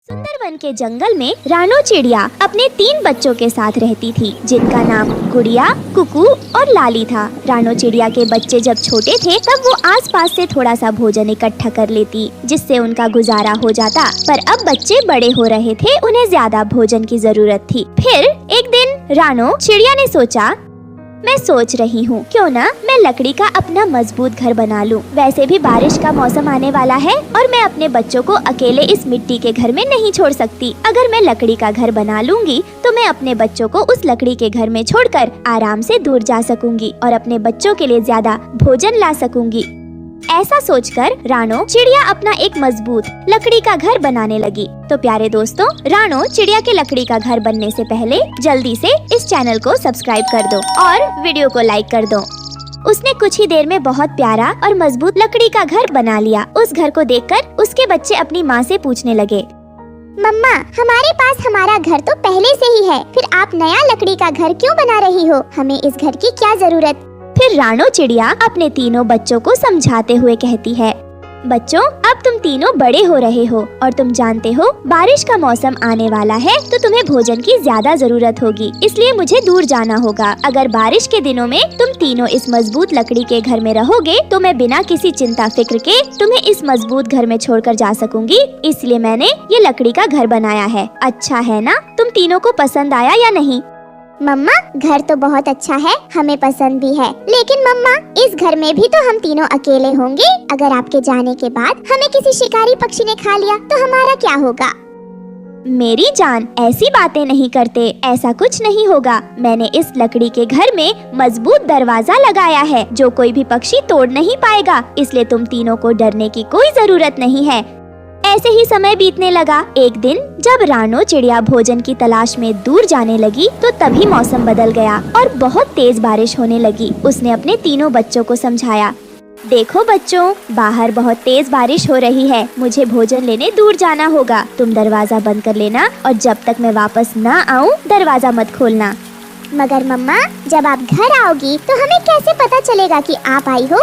सुंदरवन के जंगल में रानो चिड़िया अपने 3 बच्चों के साथ रहती थी, जिनका नाम गुड़िया, कुकू और लाली था। रानो चिड़िया के बच्चे जब छोटे थे तब वो आसपास से थोड़ा सा भोजन इकट्ठा कर लेती, जिससे उनका गुजारा हो जाता। पर अब बच्चे बड़े हो रहे थे, उन्हें ज्यादा भोजन की जरूरत थी। फिर एक दिन रानो चिड़िया ने सोचा, मैं सोच रही हूँ क्यों ना मैं लकड़ी का अपना मजबूत घर बना लूँ। वैसे भी बारिश का मौसम आने वाला है और मैं अपने बच्चों को अकेले इस मिट्टी के घर में नहीं छोड़ सकती। अगर मैं लकड़ी का घर बना लूंगी तो मैं अपने बच्चों को उस लकड़ी के घर में छोड़कर आराम से दूर जा सकूंगी और अपने बच्चों के लिए ज्यादा भोजन ला सकूंगी। ऐसा सोचकर रानो चिड़िया अपना एक मजबूत लकड़ी का घर बनाने लगी। तो प्यारे दोस्तों, रानो चिड़िया के लकड़ी का घर बनने से पहले जल्दी से इस चैनल को सब्सक्राइब कर दो और वीडियो को लाइक कर दो। उसने कुछ ही देर में बहुत प्यारा और मजबूत लकड़ी का घर बना लिया। उस घर को देखकर उसके बच्चे अपनी माँ से पूछने लगे, मम्मा, हमारे पास हमारा घर तो पहले से ही है, फिर आप नया लकड़ी का घर क्यों बना रही हो? हमें इस घर की क्या जरूरत? फिर रानो चिड़िया अपने तीनों बच्चों को समझाते हुए कहती है, बच्चों, अब तुम तीनों बड़े हो रहे हो और तुम जानते हो बारिश का मौसम आने वाला है तो तुम्हें भोजन की ज्यादा जरूरत होगी, इसलिए मुझे दूर जाना होगा। अगर बारिश के दिनों में तुम तीनों इस मजबूत लकड़ी के घर में रहोगे तो मैं बिना किसी चिंता फिक्र के तुम्हें इस मजबूत घर में छोड़कर जा सकूंगी, इसलिए मैंने ये लकड़ी का घर बनाया है। अच्छा है ना? तुम तीनों को पसंद आया या नहीं? मम्मा, घर तो बहुत अच्छा है, हमें पसंद भी है, लेकिन मम्मा, इस घर में भी तो हम तीनों अकेले होंगे। अगर आपके जाने के बाद हमें किसी शिकारी पक्षी ने खा लिया तो हमारा क्या होगा? मेरी जान, ऐसी बातें नहीं करते, ऐसा कुछ नहीं होगा। मैंने इस लकड़ी के घर में मजबूत दरवाजा लगाया है जो कोई भी पक्षी तोड़ नहीं पाएगा, इसलिए तुम तीनों को डरने की कोई जरूरत नहीं है। ऐसे ही समय बीतने लगा। एक दिन जब रानो चिड़िया भोजन की तलाश में दूर जाने लगी तो तभी मौसम बदल गया और बहुत तेज बारिश होने लगी। उसने अपने तीनों बच्चों को समझाया, देखो बच्चों, बाहर बहुत तेज बारिश हो रही है, मुझे भोजन लेने दूर जाना होगा। तुम दरवाजा बंद कर लेना और जब तक मैं वापस ना आऊँ दरवाजा मत खोलना। मगर मम्मा, जब आप घर आओगी तो हमें कैसे पता चलेगा कि आप आई हो?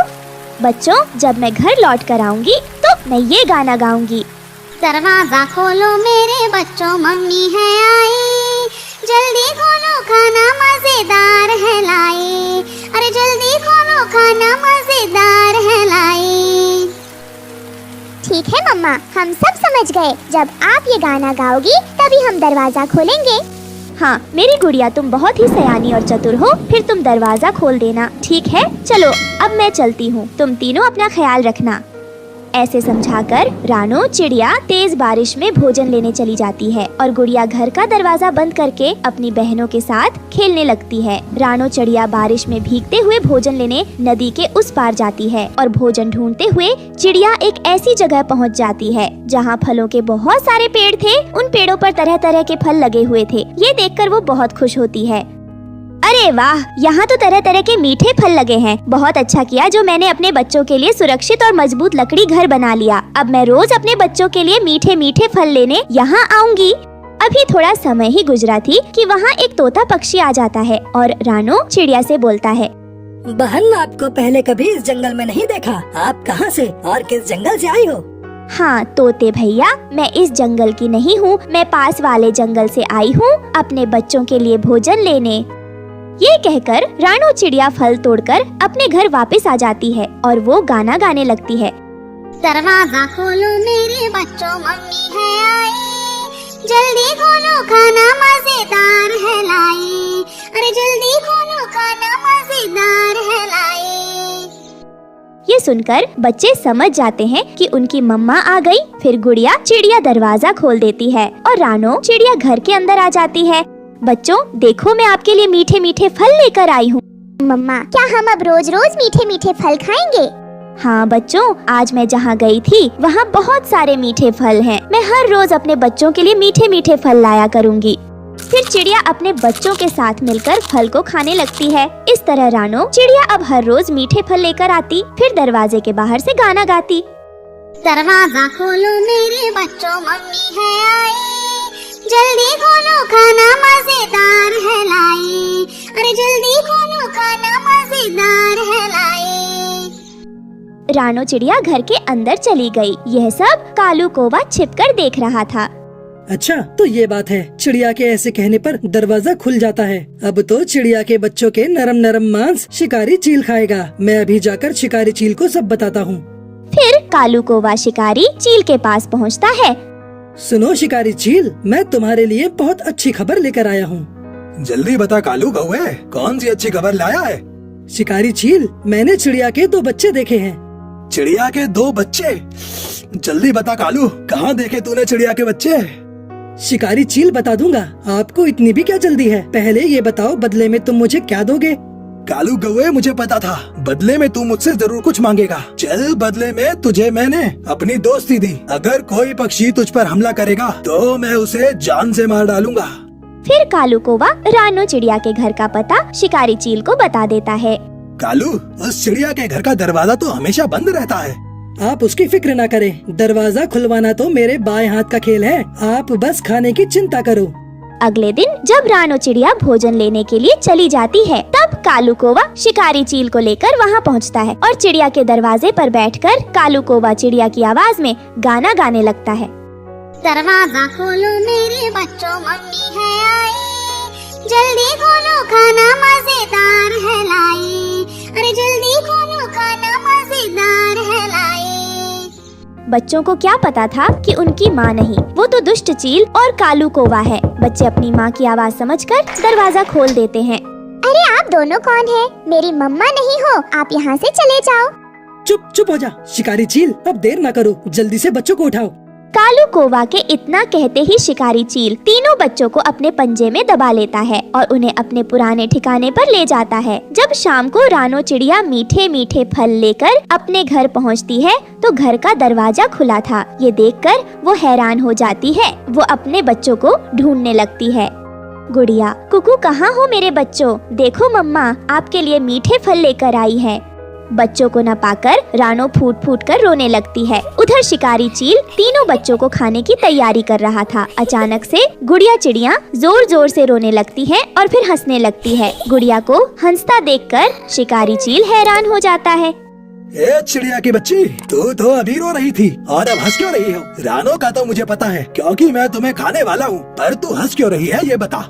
बच्चों, जब मैं घर लौट कर आऊंगी तो मैं ये गाना गाऊंगी, दरवाजा खोलो मेरे बच्चों, मम्मी है आई, जल्दी खोलो खाना मजेदार है लाई, अरे जल्दी खोलो खाना मजेदार है लाई। ठीक है मम्मा, हम सब समझ गए। जब आप ये गाना गाओगी तभी हम दरवाजा खोलेंगे। हाँ मेरी गुड़िया, तुम बहुत ही सयानी और चतुर हो, फिर तुम दरवाजा खोल देना, ठीक है? चलो अब मैं चलती हूँ, तुम तीनों अपना ख्याल रखना। ऐसे समझाकर रानो चिड़िया तेज बारिश में भोजन लेने चली जाती है और गुड़िया घर का दरवाजा बंद करके अपनी बहनों के साथ खेलने लगती है। रानो चिड़िया बारिश में भीगते हुए भोजन लेने नदी के उस पार जाती है और भोजन ढूंढते हुए चिड़िया एक ऐसी जगह पहुंच जाती है जहां फलों के बहुत सारे पेड़ थे। उन पेड़ों पर तरह तरह के फल लगे हुए थे। ये देखकर वो बहुत खुश होती है। अरे वाह, यहाँ तो तरह तरह के मीठे फल लगे हैं। बहुत अच्छा किया जो मैंने अपने बच्चों के लिए सुरक्षित और मजबूत लकड़ी घर बना लिया। अब मैं रोज अपने बच्चों के लिए मीठे मीठे फल लेने यहाँ आऊंगी। अभी थोड़ा समय ही गुजरा थी कि वहाँ एक तोता पक्षी आ जाता है और रानो चिड़िया से बोलता है, बहन, आपको पहले कभी इस जंगल में नहीं देखा। आप कहाँ से और किस जंगल से आई हो? हाँ तोते भैया, मैं इस जंगल की नहीं हूँ, मैं पास वाले जंगल से आई हूँ अपने बच्चों के लिए भोजन लेने। ये कहकर रानो चिड़िया फल तोड़कर अपने घर वापस आ जाती है और वो गाना गाने लगती है, दरवाजा खोलो मेरे बच्चों, मम्मी है आई, जल्दी खोलो खाना मजेदार है लाई, अरे जल्दी खोलो खाना मजेदार है लाई। ये सुनकर बच्चे समझ जाते हैं कि उनकी मम्मा आ गई। फिर गुड़िया चिड़िया दरवाजा खोल देती है और रानो चिड़िया घर के अंदर आ जाती है। बच्चों देखो, मैं आपके लिए मीठे मीठे फल लेकर आई हूँ। मम्मा, क्या हम अब रोज रोज मीठे मीठे फल खाएंगे? हाँ बच्चों, आज मैं जहाँ गई थी वहाँ बहुत सारे मीठे फल हैं। मैं हर रोज अपने बच्चों के लिए मीठे मीठे फल लाया करूँगी। फिर चिड़िया अपने बच्चों के साथ मिलकर फल को खाने लगती है। इस तरह रानो चिड़िया अब हर रोज मीठे फल लेकर आती, फिर दरवाजे के बाहर से गाना गाती, दरवाजा खोलो मेरे बच्चों, मम्मी है आई, जल्दी खोलो खाना मजेदार है लाई, अरे जल्दी खोलो खाना मजेदार है लाई। रानो चिड़िया घर के अंदर चली गई। यह सब कालू कौवा छिपकर देख रहा था। अच्छा तो ये बात है, चिड़िया के ऐसे कहने पर दरवाजा खुल जाता है। अब तो चिड़िया के बच्चों के नरम नरम मांस शिकारी चील खाएगा। मैं अभी जाकर शिकारी चील को सब बताता हूँ। फिर कालू कौवा शिकारी चील के पास पहुँचता है। सुनो शिकारी चील, मैं तुम्हारे लिए बहुत अच्छी खबर लेकर आया हूँ। जल्दी बता कालू कौवे, कौन सी अच्छी खबर लाया है? शिकारी चील, मैंने चिड़िया के 2 बच्चे देखे हैं। चिड़िया के 2 बच्चे? जल्दी बता कालू, कहाँ देखे तूने चिड़िया के बच्चे? शिकारी चील, बता दूंगा, आपको इतनी भी क्या जल्दी है। पहले ये बताओ, बदले में तुम मुझे क्या दोगे? कालू कौवे, मुझे पता था बदले में तू मुझसे जरूर कुछ मांगेगा। चल, बदले में तुझे मैंने अपनी दोस्ती दी। अगर कोई पक्षी तुझ पर हमला करेगा तो मैं उसे जान से मार डालूंगा। फिर कालू कौवा रानो चिड़िया के घर का पता शिकारी चील को बता देता है। कालू, उस चिड़िया के घर का दरवाजा तो हमेशा बंद रहता है। आप उसकी फिक्र न करें, दरवाजा खुलवाना तो मेरे बाएं हाथ का खेल है। आप बस खाने की चिंता करो। अगले दिन जब रानो चिड़िया भोजन लेने के लिए चली जाती है, तब कालू कौवा शिकारी चील को लेकर वहाँ पहुँचता है और चिड़िया के दरवाजे पर बैठकर कालू कौवा चिड़िया की आवाज में गाना गाने लगता है। दरवाजा खोलो मेरे बच्चों, मम्मी है आई, जल्दी खोलो खाना मजेदार है लाई, अरे जल्दी खोलो खाना मजेदार है लाई। बच्चों को क्या पता था कि उनकी माँ नहीं, वो तो दुष्ट चील और कालू कौवा है। बच्चे अपनी माँ की आवाज समझकर दरवाजा खोल देते हैं। अरे आप दोनों कौन है? मेरी मम्मा नहीं हो, आप यहाँ से चले जाओ। चुप चुप हो जा शिकारी चील, अब देर न करो, जल्दी से बच्चों को उठाओ। कालू कौवा के इतना कहते ही शिकारी चील तीनों बच्चों को अपने पंजे में दबा लेता है और उन्हें अपने पुराने ठिकाने पर ले जाता है। जब शाम को रानो चिड़िया मीठे मीठे फल लेकर अपने घर पहुंचती है तो घर का दरवाजा खुला था। ये देखकर वो हैरान हो जाती है। वो अपने बच्चों को ढूंढने लगती है। गुड़िया, कुकू, कहाँ हो मेरे बच्चों? देखो मम्मा आपके लिए मीठे फल लेकर आई है। बच्चों को न पाकर रानो फूट फूट कर रोने लगती है। उधर शिकारी चील तीनों बच्चों को खाने की तैयारी कर रहा था। अचानक से गुड़िया चिड़िया जोर जोर से रोने लगती है और फिर हंसने लगती है। गुड़िया को हंसता देखकर शिकारी चील हैरान हो जाता है। ए चिड़िया की बच्ची, तू तो अभी रो रही थी और अब हंस क्यों रही हो? रानो का तो मुझे पता है क्योंकि मैं तुम्हें खाने वाला हूँ, पर तू हंस क्यों रही है ये बता।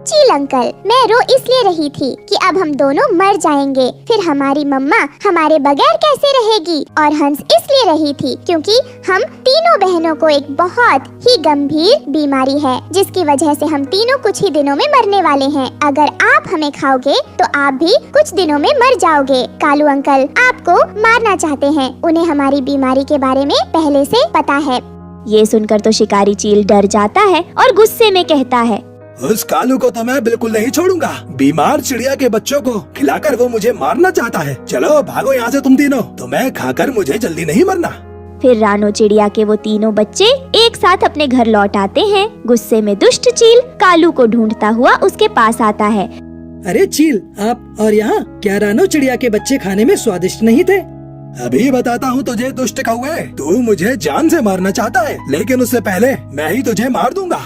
चील अंकल, मैं रो इसलिए रही थी कि अब हम दोनों मर जाएंगे, फिर हमारी मम्मा हमारे बगैर कैसे रहेगी। और हंस इसलिए रही थी क्योंकि हम तीनों बहनों को एक बहुत ही गंभीर बीमारी है, जिसकी वजह से हम तीनों कुछ ही दिनों में मरने वाले हैं। अगर आप हमें खाओगे तो आप भी कुछ दिनों में मर जाओगे। कालू अंकल आपको मारना चाहते हैं, उन्हें हमारी बीमारी के बारे में पहले से पता है। ये सुनकर तो शिकारी चील डर जाता है और गुस्से में कहता है, उस कालू को तो मैं बिल्कुल नहीं छोड़ूंगा। बीमार चिड़िया के बच्चों को खिलाकर वो मुझे मारना चाहता है। चलो भागो यहाँ से तुम तीनों, तुम्हें खाकर मुझे जल्दी नहीं मरना। फिर रानो चिड़िया के वो तीनों बच्चे एक साथ अपने घर लौट आते हैं। गुस्से में दुष्ट चील कालू को ढूंढता हुआ उसके पास आता है। अरे चील, आप और यहाँ? क्या रानो चिड़िया के बच्चे खाने में स्वादिष्ट नहीं थे? अभी बताता हूँ तुझे दुष्ट कौवे, तू मुझे जान से मारना चाहता है, लेकिन उससे पहले मैं ही तुझे मार दूंगा।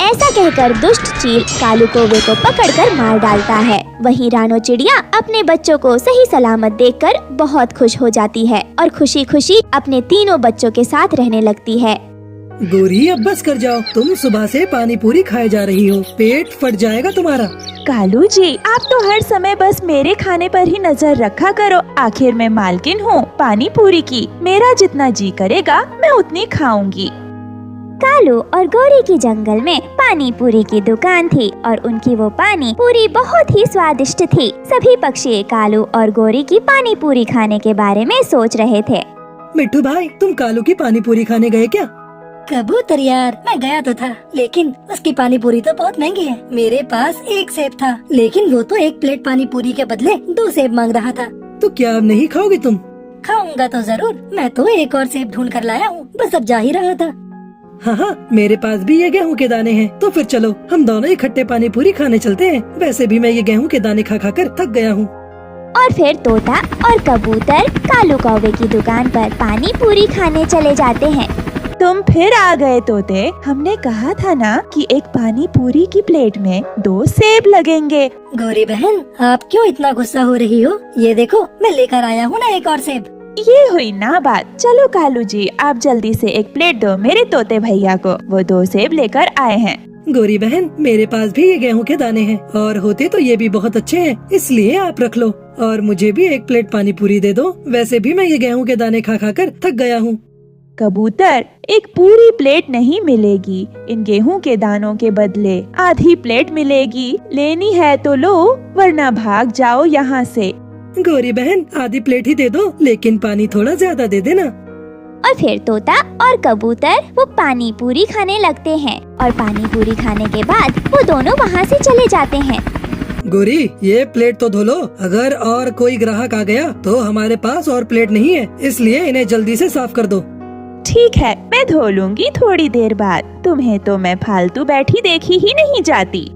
ऐसा कहकर दुष्ट चील कालू कौवे को पकड़कर मार डालता है। वहीं रानो चिड़िया अपने बच्चों को सही सलामत देखकर बहुत खुश हो जाती है और खुशी खुशी अपने तीनों बच्चों के साथ रहने लगती है। गोरी, अब बस कर जाओ, तुम सुबह से पानी पूरी खाए जा रही हो, पेट फट जाएगा तुम्हारा। कालू जी, आप तो हर समय बस मेरे खाने पर ही नजर रखा करो। आखिर मैं मालकिन हूँ पानी पूरी की, मेरा जितना जी करेगा मैं उतनी खाऊंगी। कालू और गोरी की जंगल में पानी पूरी की दुकान थी और उनकी वो पानी पूरी बहुत ही स्वादिष्ट थी। सभी पक्षी कालू और गोरी की पानी पूरी खाने के बारे में सोच रहे थे। मिट्टू भाई, तुम कालू की पानी पूरी खाने गए क्या? कबूतर यार, मैं गया तो था, लेकिन उसकी पानी पूरी तो बहुत महंगी है। मेरे पास 1 सेब था, लेकिन वो तो 1 प्लेट पानी पूरी के बदले 2 सेब मांग रहा था। तो क्या अब नहीं खाओगे तुम? खाऊंगा तो जरूर, मैं तो 1 और सेब ढूंढ कर लाया हूँ, बस अब जा ही रहा था। हाँ, मेरे पास भी ये गेहूं के दाने हैं, तो फिर चलो हम दोनों इकट्ठे पानी पूरी खाने चलते हैं। वैसे भी मैं ये गेहूं के दाने खा खा कर थक गया हूँ। और फिर तोता और कबूतर कालू कौवे की दुकान पर पानी पूरी खाने चले जाते हैं। तुम फिर आ गए तोते, हमने कहा था ना कि 1 पानी पूरी की प्लेट में 2 सेब लगेंगे। गौरी बहन, आप क्यों इतना गुस्सा हो रही हो? ये देखो, मैं लेकर आया हूँ ना 1 और सेब। ये हुई ना बात। चलो कालू जी, आप जल्दी से एक प्लेट दो मेरे तोते भैया को, वो 2 सेब लेकर आए हैं। गोरी बहन, मेरे पास भी ये गेहूं के दाने हैं और होते तो ये भी बहुत अच्छे हैं, इसलिए आप रख लो। और मुझे भी 1 प्लेट पानी पूरी दे दो, वैसे भी मैं ये गेहूं के दाने खा खा कर थक गया हूँ। कबूतर, एक पूरी प्लेट नहीं मिलेगी, इन गेहूं के दानों के बदले आधी प्लेट मिलेगी। लेनी है तो लो, वरना भाग जाओ यहाँ से। गोरी बहन, आधी प्लेट ही दे दो, लेकिन पानी थोड़ा ज्यादा दे देना। और फिर तोता और कबूतर वो पानी पूरी खाने लगते हैं और पानी पूरी खाने के बाद वो दोनों वहाँ से चले जाते हैं। गोरी, ये प्लेट तो धो लो, अगर और कोई ग्राहक आ गया तो हमारे पास और प्लेट नहीं है, इसलिए इन्हें जल्दी से साफ कर दो। ठीक है, मैं धो लूंगी थोड़ी देर बाद। तुम्हें तो मैं फालतू बैठी देखी ही नहीं जाती।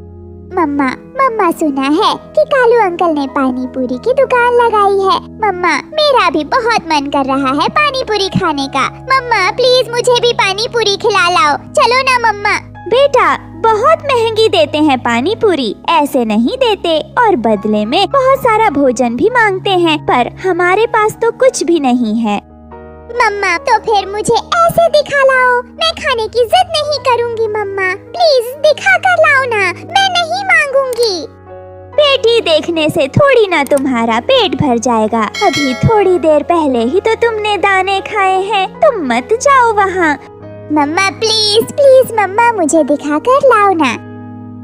मम्मा सुना है कि कालू अंकल ने पानी पूरी की दुकान लगाई है। मम्मा, मेरा भी बहुत मन कर रहा है पानी पूरी खाने का। मम्मा प्लीज मुझे भी पानी पूरी खिला लाओ, चलो ना मम्मा। बेटा, बहुत महंगी देते हैं पानी पूरी, ऐसे नहीं देते, और बदले में बहुत सारा भोजन भी मांगते हैं, पर हमारे पास तो कुछ भी नहीं है। मम्मा तो फिर मुझे ऐसे दिखा लाओ, मैं खाने की जिद नहीं करूंगी। मम्मा प्लीज दिखा कर लाओ ना, मैं नहीं मांगूंगी। बेटी, देखने से थोड़ी ना तुम्हारा पेट भर जाएगा, अभी थोड़ी देर पहले ही तो तुमने दाने खाए हैं, तुम मत जाओ वहाँ। मम्मा प्लीज प्लीज मम्मा, मुझे दिखा कर लाओ ना।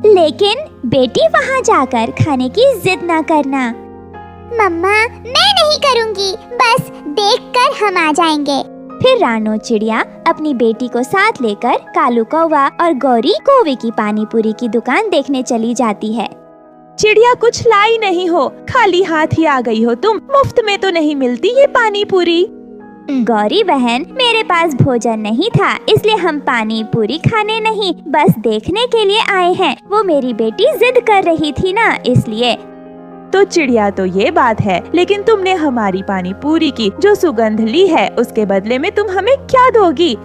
लेकिन बेटी, वहाँ जाकर खाने की जिद ना करना। मम्मा मैं नहीं करूंगी, बस देखकर हम आ जाएंगे। फिर रानो चिड़िया अपनी बेटी को साथ लेकर कालू कौवा और गौरी कौवे की पानी पूरी की दुकान देखने चली जाती है। चिड़िया, कुछ लाई नहीं हो, खाली हाथ ही आ गई हो तुम। मुफ्त में तो नहीं मिलती ये पानी पूरी। गौरी बहन, मेरे पास भोजन नहीं था, इसलिए हम पानी पूरी खाने नहीं, बस देखने के लिए आए हैं। वो मेरी बेटी जिद कर रही थी ना, इसलिए। तो चिड़िया, तो ये बात है, लेकिन तुमने हमारी पानी पूरी की जो सुगंध ली है, उसके बदले में तुम हमें क्या दोगी?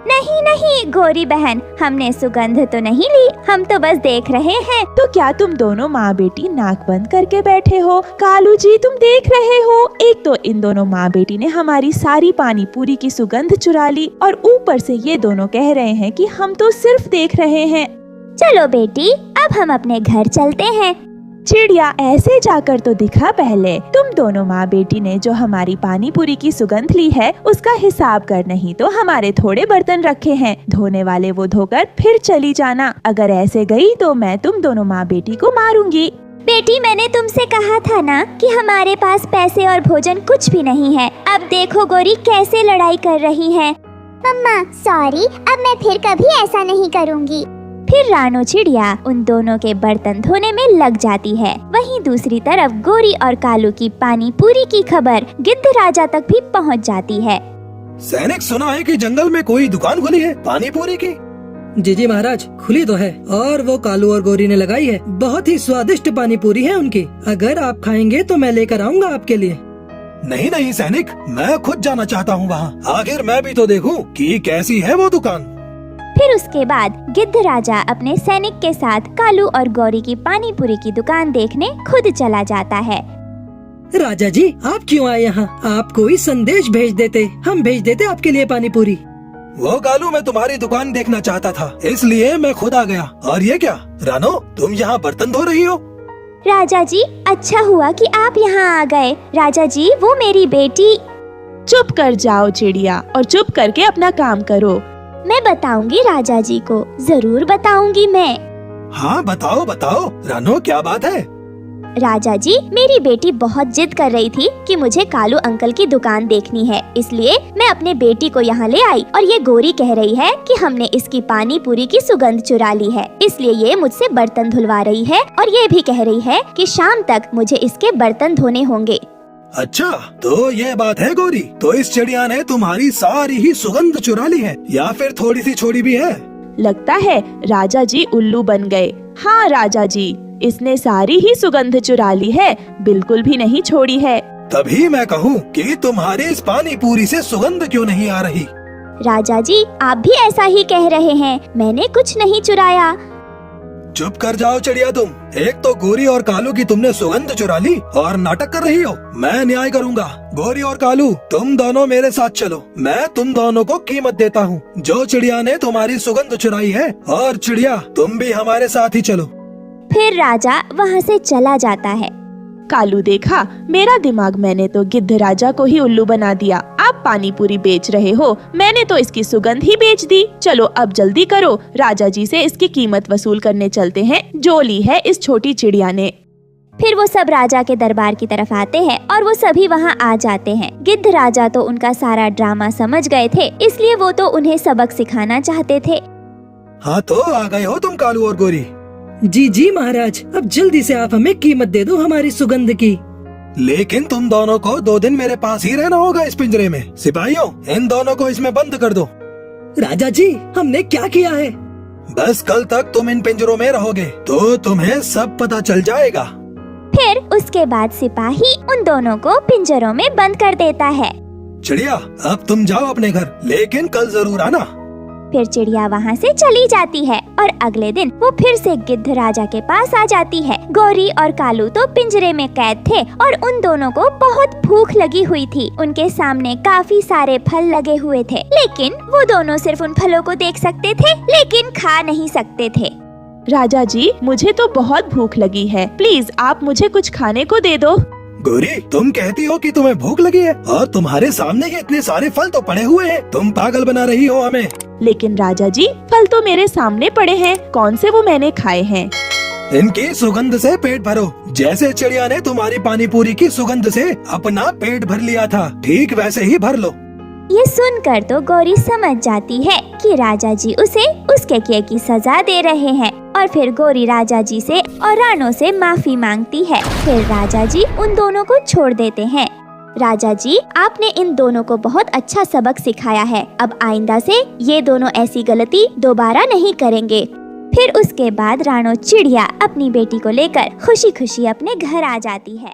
नहीं नहीं गौरी बहन, हमने सुगंध तो नहीं ली, हम तो बस देख रहे हैं। तो क्या तुम दोनों माँ बेटी नाक बंद करके बैठे हो? कालू जी, तुम देख रहे हो, एक तो इन दोनों माँ बेटी ने हमारी सारी पानी पूरी की सुगंध चुरा ली, और ऊपर से ये दोनों कह रहे हैं कि हम तो सिर्फ देख रहे हैं। चलो बेटी, अब हम अपने घर चलते हैं। चिड़िया, ऐसे जाकर तो दिखा पहले, तुम दोनों माँ बेटी ने जो हमारी पानी पूरी की सुगंध ली है उसका हिसाब कर, नहीं तो हमारे थोड़े बर्तन रखे हैं, धोने वाले वो धोकर फिर चली जाना। अगर ऐसे गई तो मैं तुम दोनों माँ बेटी को मारूंगी। बेटी, मैंने तुमसे कहा था ना कि हमारे पास पैसे और भोजन कुछ भी नहीं है। अब देखो गौरी कैसे लड़ाई कर रही है। मम्मा सॉरी, अब मैं फिर कभी ऐसा नहीं करूंगी। फिर रानो चिड़िया उन दोनों के बर्तन धोने में लग जाती है। वहीं दूसरी तरफ गोरी और कालू की पानी पूरी की खबर गिद्ध राजा तक भी पहुंच जाती है। सैनिक, सुना है कि जंगल में कोई दुकान खुली है पानी पूरी की। जी जी महाराज, खुली तो है, और वो कालू और गोरी ने लगाई है। बहुत ही स्वादिष्ट पानी पूरी है उनकी, अगर आप खाएंगे तो मैं लेकर आऊंगा आपके लिए। नहीं नहीं सैनिक, मैं खुद जाना चाहता हूँ वहाँ, आखिर मैं भी तो देखूं कि कैसी है वो दुकान। फिर उसके बाद गिद्ध राजा अपने सैनिक के साथ कालू और गौरी की पानी पूरी की दुकान देखने खुद चला जाता है। राजा जी, आप क्यों आए यहाँ? आप कोई संदेश भेज देते, हम भेज देते आपके लिए पानी पूरी। वो कालू, मैं तुम्हारी दुकान देखना चाहता था, इसलिए मैं खुद आ गया। और ये क्या रानो, तुम यहाँ बर्तन धो रही हो? राजा जी, अच्छा हुआ कि आप यहाँ आ गए। राजा जी, वो मेरी बेटी। चुप कर जाओ चिड़िया, और चुप करके अपना काम करो। मैं बताऊंगी राजा जी को, जरूर बताऊंगी मैं। हाँ बताओ बताओ रानो, क्या बात है? राजा जी, मेरी बेटी बहुत जिद कर रही थी कि मुझे कालू अंकल की दुकान देखनी है, इसलिए मैं अपने बेटी को यहाँ ले आई। और ये गोरी कह रही है कि हमने इसकी पानी पूरी की सुगंध चुरा ली है, इसलिए ये मुझसे बर्तन धुलवा रही है, और ये भी कह रही है कि शाम तक मुझे इसके बर्तन धोने होंगे। अच्छा, तो ये बात है गोरी, तो इस चिड़िया ने तुम्हारी सारी ही सुगंध चुरा ली है, या फिर थोड़ी सी छोड़ी भी है? लगता है राजा जी उल्लू बन गए। हाँ राजा जी, इसने सारी ही सुगंध चुरा ली है, बिल्कुल भी नहीं छोड़ी है। तभी मैं कहूँ कि तुम्हारी इस पानी पूरी से सुगंध क्यों नहीं आ रही? राजा जी, आप भी ऐसा ही कह रहे हैं, मैंने कुछ नहीं चुराया। चुप कर जाओ चिड़िया तुम। एक तो गोरी और कालू की तुमने सुगंध चुरा ली और नाटक कर रही हो। मैं न्याय करूंगा। गोरी और कालू तुम दोनों मेरे साथ चलो। मैं तुम दोनों को कीमत देता हूँ। जो चिड़िया ने तुम्हारी सुगंध चुराई है, और चिड़िया तुम भी हमारे साथ ही चलो। फिर राजा वहाँ से चला जाता है। कालू देखा, मेरा दिमाग, मैंने तो गिद्ध राजा को ही उल्लू बना दिया। आप पानी पूरी बेच रहे हो, मैंने तो इसकी सुगंध ही बेच दी। चलो अब जल्दी करो, राजा जी से इसकी कीमत वसूल करने चलते हैं जो ली है इस छोटी चिड़िया ने। फिर वो सब राजा के दरबार की तरफ आते हैं और वो सभी वहाँ आ जाते हैं। गिद्ध राजा तो उनका सारा ड्रामा समझ गए थे, इसलिए वो तो उन्हें सबक सिखाना चाहते थे। हाँ तो आ गए हो तुम कालू और गोरी। जी जी महाराज, अब जल्दी से आप हमें कीमत दे दो हमारी सुगंध की। लेकिन तुम दोनों को 2 दिन मेरे पास ही रहना होगा इस पिंजरे में। सिपाहियों, इन दोनों को इसमें बंद कर दो। राजा जी, हमने क्या किया है? बस कल तक तुम इन पिंजरों में रहोगे तो तुम्हें सब पता चल जाएगा। फिर उसके बाद सिपाही उन दोनों को पिंजरों में बंद कर देता है। चिड़िया अब तुम जाओ अपने घर, लेकिन कल जरूर आना। फिर चिड़िया वहाँ से चली जाती है और अगले दिन वो फिर से गिद्ध राजा के पास आ जाती है। गोरी और कालू तो पिंजरे में कैद थे और उन दोनों को बहुत भूख लगी हुई थी। उनके सामने काफी सारे फल लगे हुए थे, लेकिन वो दोनों सिर्फ उन फलों को देख सकते थे, लेकिन खा नहीं सकते थे। राजा जी, मुझे तो बहुत भूख लगी है, प्लीज आप मुझे कुछ खाने को दे दो। गोरी, तुम कहती हो कि तुम्हें भूख लगी है और तुम्हारे सामने ही इतने सारे फल तो पड़े हुए हैं। तुम पागल बना रही हो हमें। लेकिन राजा जी, फल तो मेरे सामने पड़े हैं, कौन से वो मैंने खाए हैं? इनकी सुगंध से पेट भरो, जैसे चिड़िया ने तुम्हारी पानी पूरी की सुगंध से अपना पेट भर लिया था, ठीक वैसे ही भर लो। ये सुनकर तो गौरी समझ जाती है कि राजा जी उसे उसके किए की सजा दे रहे हैं और फिर गौरी राजा जी से और रानो से माफी मांगती है। फिर राजा जी उन दोनों को छोड़ देते हैं। राजा जी, आपने इन दोनों को बहुत अच्छा सबक सिखाया है। अब आइंदा से ये दोनों ऐसी गलती दोबारा नहीं करेंगे। फिर उसके बाद रानो चिड़िया अपनी बेटी को लेकर खुशी खुशी अपने घर आ जाती है।